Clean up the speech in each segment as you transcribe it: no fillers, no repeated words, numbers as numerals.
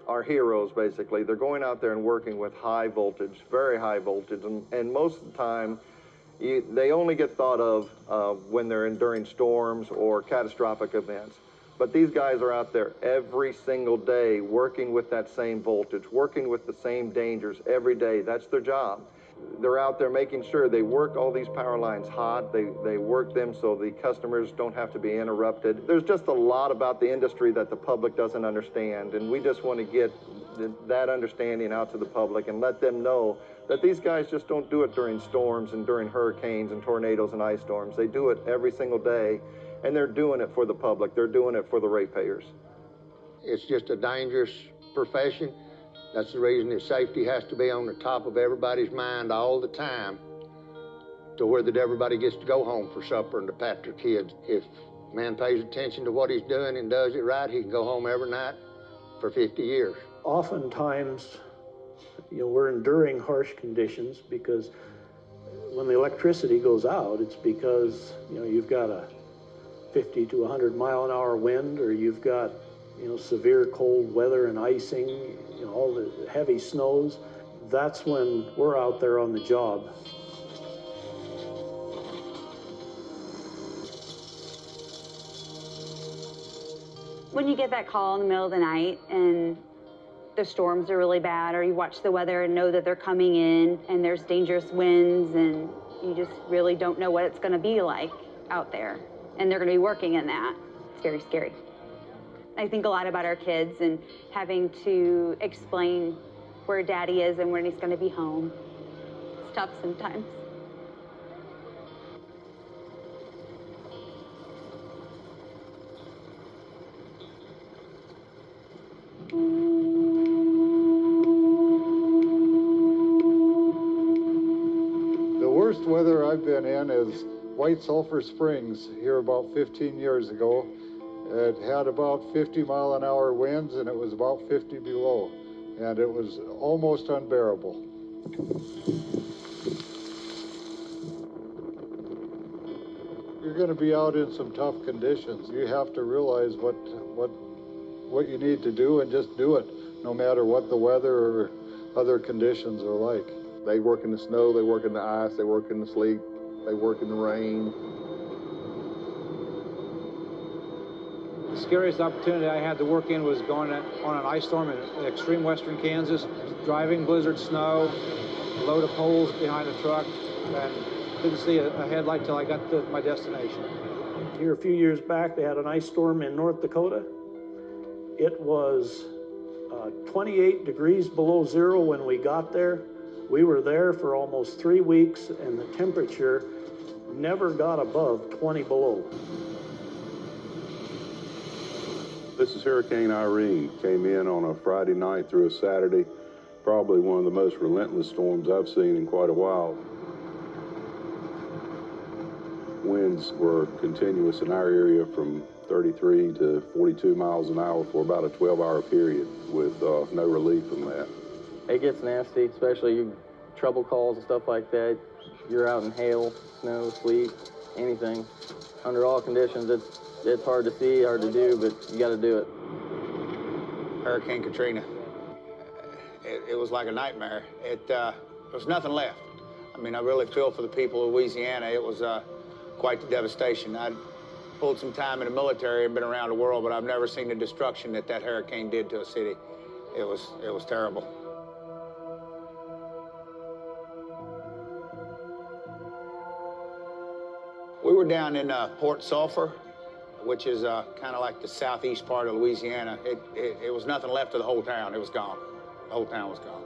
Are heroes, basically. They're going out there and working with high voltage, very high voltage, and most of the time they only get thought of when they're enduring storms or catastrophic events. But these guys are out there every single day working with that same voltage, working with the same dangers every day. That's their job. They're out there making sure they work all these power lines hot. They work them so the customers don't have to be interrupted. There's just a lot about the industry that the public doesn't understand, and we just want to get that understanding out to the public and let them know that these guys just don't do it during storms and during hurricanes and tornadoes and ice storms. They do it every single day, and they're doing it for the public. They're doing it for the ratepayers. It's just a dangerous profession. That's the reason that safety has to be on the top of everybody's mind all the time, to where that everybody gets to go home for supper and to pat their kids. If a man pays attention to what he's doing and does it right, he can go home every night for 50 years. Oftentimes, we're enduring harsh conditions because when the electricity goes out, it's because, you've got a 50 to 100 mile an hour wind, or you've got, severe cold weather and icing, all the heavy snows. That's when we're out there on the job. When you get that call in the middle of the night and the storms are really bad, or you watch the weather and know that they're coming in and there's dangerous winds and you just really don't know what it's going to be like out there, and they're going to be working in that, it's very scary. I think a lot about our kids and having to explain where Daddy is and when he's going to be home. It's tough sometimes. The worst weather I've been in is White Sulphur Springs here about 15 years ago. It had about 50 mile an hour winds, and it was about 50 below, and it was almost unbearable. You're going to be out in some tough conditions. You have to realize what you need to do and just do it, no matter what the weather or other conditions are like. They work in the snow, they work in the ice, they work in the sleet, they work in the rain. The scariest opportunity I had to work in was going on an ice storm in extreme western Kansas, driving blizzard snow, a load of poles behind the truck, and didn't see a headlight till I got to my destination. Here a few years back, they had an ice storm in North Dakota. It was 28 degrees below zero when we got there. We were there for almost 3 weeks, and the temperature never got above 20 below. This is Hurricane Irene. Came in on a Friday night through a Saturday. Probably one of the most relentless storms I've seen in quite a while. Winds were continuous in our area from 33 to 42 miles an hour for about a 12-hour period with no relief from that. It gets nasty, especially trouble calls and stuff like that. You're out in hail, snow, sleet, anything. Under all conditions, it's hard to see, hard to do, but you got to do it. Hurricane Katrina. It was like a nightmare. There was nothing left. I mean, I really feel for the people of Louisiana. It was quite the devastation. I'd pulled some time in the military and been around the world, but I've never seen the destruction that hurricane did to a city. It was terrible. We were down in Port Sulphur, which is kind of like the southeast part of Louisiana. It was nothing left of the whole town. It was gone. The whole town was gone.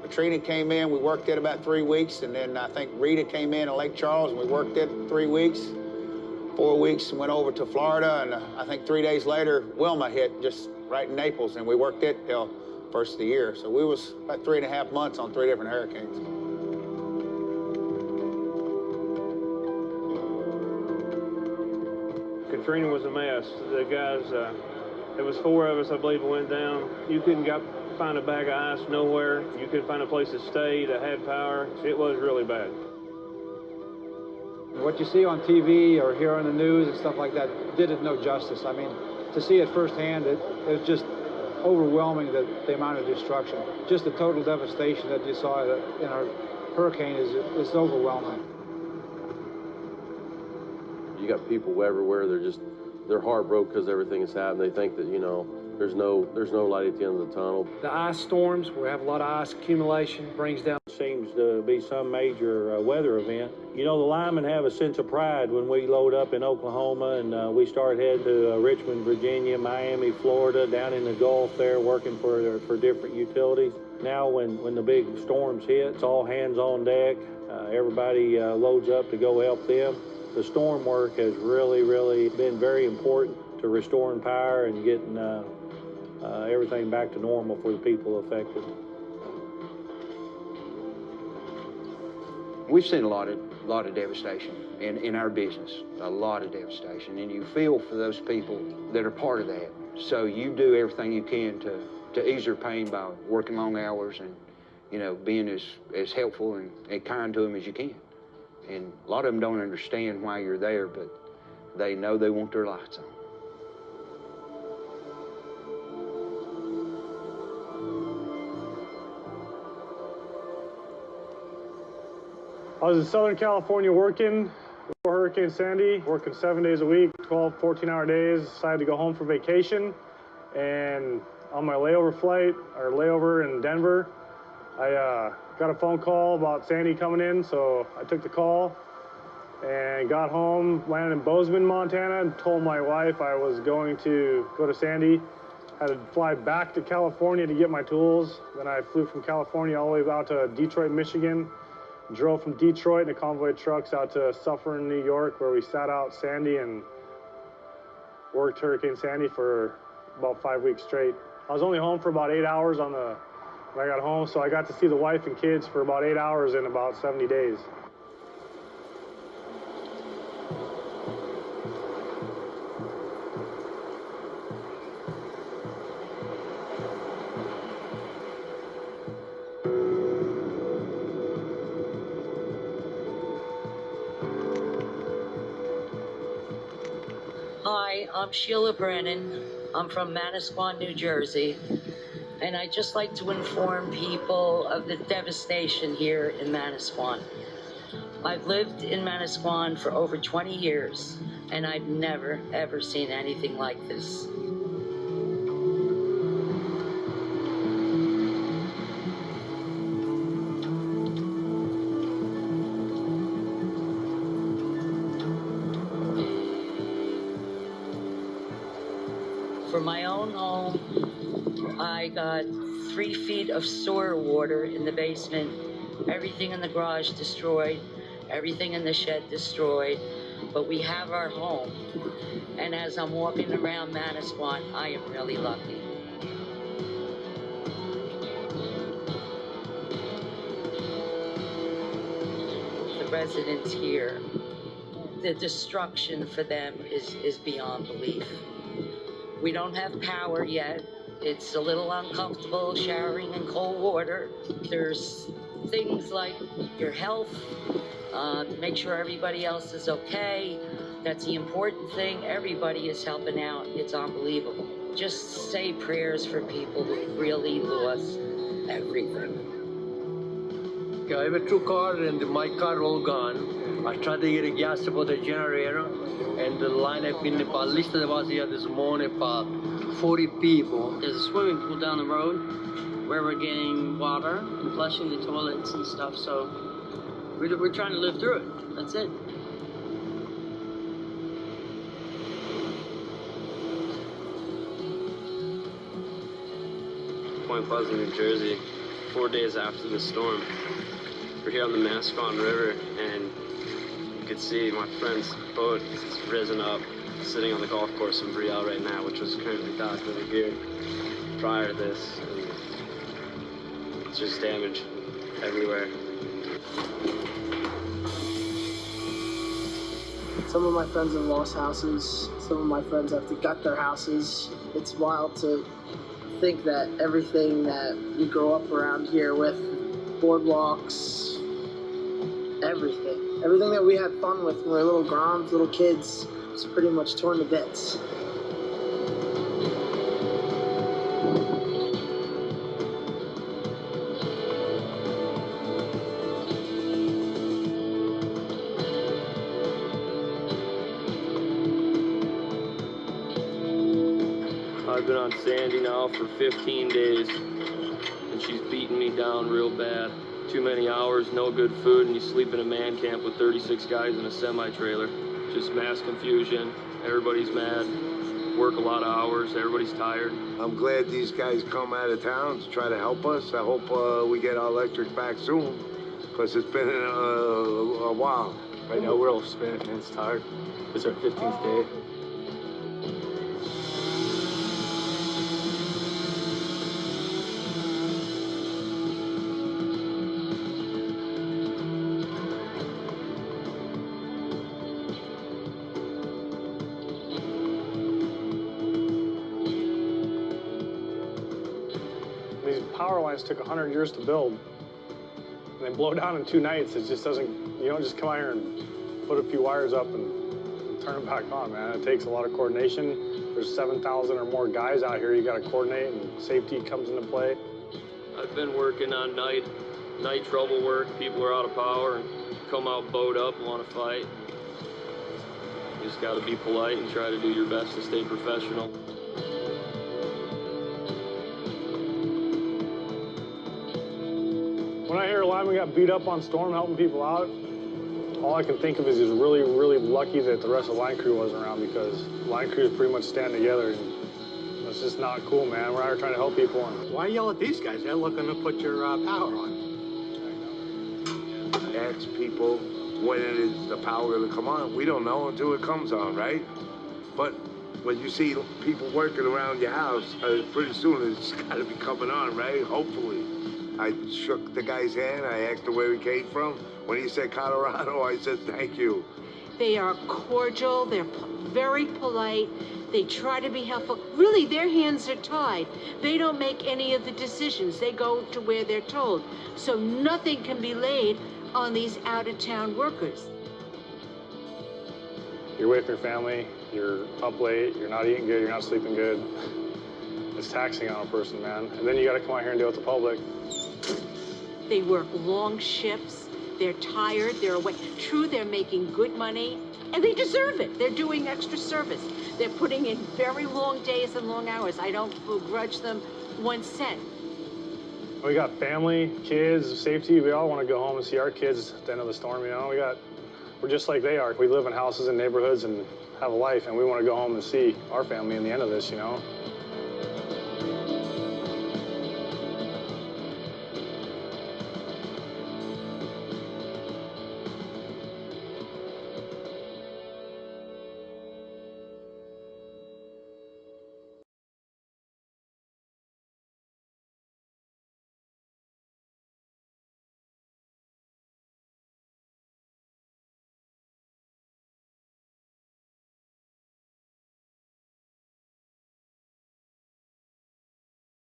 Katrina came in, we worked it about 3 weeks, and then I think Rita came in Lake Charles, and we worked it 3 weeks, 4 weeks, and went over to Florida, and I think 3 days later, Wilma hit just right in Naples, and we worked it till first of the year. So we was about 3.5 months on 3 different hurricanes. Katrina was a mess. The guys, there was 4 of us, I believe, went down. You couldn't find a bag of ice nowhere. You couldn't find a place to stay that had power. It was really bad. What you see on TV or hear on the news and stuff like that did it no justice. I mean, to see it firsthand, it was just overwhelming, the amount of destruction. Just the total devastation that you saw in our hurricane is overwhelming. You got people everywhere, they're heartbroken because everything has happened. They think that, you know, there's no light at the end of the tunnel. The ice storms, we have a lot of ice accumulation, brings down. Seems to be some major weather event. You know, the linemen have a sense of pride when we load up in Oklahoma and we start heading to Richmond, Virginia, Miami, Florida, down in the Gulf there, working for different utilities. Now when the big storms hit, it's all hands on deck. Everybody loads up to go help them. The storm work has really been very important to restoring power and getting everything back to normal for the people affected. We've seen a lot of devastation in our business, a lot of devastation, and you feel for those people that are part of that. So you do everything you can to ease their pain by working long hours and, you know, being as helpful and kind to them as you can. And a lot of them don't understand why you're there, but they know they want their lights on. I was in Southern California working before Hurricane Sandy, working 7 days a week, 12, 14-hour days. Decided to go home for vacation. And on my layover in Denver, I got a phone call about Sandy coming in, so I took the call and got home, landed in Bozeman, Montana, and told my wife I was going to go to Sandy. Had to fly back to California to get my tools. Then I flew from California all the way out to Detroit, Michigan. Drove from Detroit in a convoy of trucks out to Suffern, New York, where we sat out Sandy and worked Hurricane Sandy for about 5 weeks straight. I was only home for about 8 hours when I got home, so I got to see the wife and kids for about 8 hours in about 70 days. Hi, I'm Sheila Brennan. I'm from Manasquan, New Jersey. And I'd just like to inform people of the devastation here in Manasquan. I've lived in Manasquan for over 20 years, and I've never, ever seen anything like this. For my own home, I got 3 feet of sewer water in the basement, everything in the garage destroyed, everything in the shed destroyed, but we have our home. And as I'm walking around Manasquan, I am really lucky. The residents here, the destruction for them is beyond belief. We don't have power yet. It's a little uncomfortable showering in cold water. There's things like your health, make sure everybody else is okay. That's the important thing. Everybody is helping out. It's unbelievable. Just say prayers for people who really lost everything. I have a 2 car and my car all gone. I tried to get a gas for the generator, and the line have been about, at least I was here this morning, about 40 people. There's a swimming pool down the road where we're getting water and flushing the toilets and stuff, so we're trying to live through it. That's it. Point Pleasant, New Jersey, 4 days after the storm. We're here on the Manasquan River, and you could see my friend's boat is risen up, sitting on the golf course in Brielle right now, which was currently docked over here prior to this. And it's just damage everywhere. Some of my friends have lost houses. Some of my friends have to gut their houses. It's wild to think that everything that you grow up around here with, boardwalks, everything, Everything that we had fun with when we were little groms, little kids, was pretty much torn to bits. I've been on Sandy now for 15 days, and she's beating me down real bad. Too many hours, no good food, and you sleep in a man camp with 36 guys in a semi-trailer. Just mass confusion, everybody's mad, work a lot of hours, everybody's tired. I'm glad these guys come out of town to try to help us. I hope we get our electric back soon, because it's been a while. Right now we're all spent and it's tired. It's our 15th day. These power lines took 100 years to build. And they blow down in 2 nights. It just doesn't, you don't just come out here and put a few wires up and turn them back on, man. It takes a lot of coordination. There's 7,000 or more guys out here you got to coordinate, and safety comes into play. I've been working on night trouble work. People are out of power and come out bowed up, want to fight. You just got to be polite and try to do your best to stay professional. When I hear a lineman got beat up on storm helping people out, all I can think of is he's really, really lucky that the rest of the line crew wasn't around, because line crews pretty much stand together, and it's just not cool, man. We're out here trying to help people. And why yell at these guys? They're looking to put your power on. Ask people when it is the power going to come on. We don't know until it comes on, right? But when you see people working around your house, pretty soon it's got to be coming on, right? Hopefully. I shook the guy's hand. I asked him where he came from. When he said Colorado, I said thank you. They are cordial. They're very polite. They try to be helpful. Really, their hands are tied. They don't make any of the decisions. They go to where they're told. So nothing can be laid on these out-of-town workers. you're away from your family, you're up late, you're not eating good, you're not sleeping good. It's taxing on a person, man. And then you got to come out here and deal with the public. They work long shifts. They're tired. They're away. True, they're making good money, and they deserve it. They're doing extra service. They're putting in very long days and long hours. I don't begrudge them 1 cent. We got family, kids, safety. We all want to go home and see our kids at the end of the storm, you know? We're just like they are. We live in houses and neighborhoods and have a life, and we want to go home and see our family in the end of this, you know?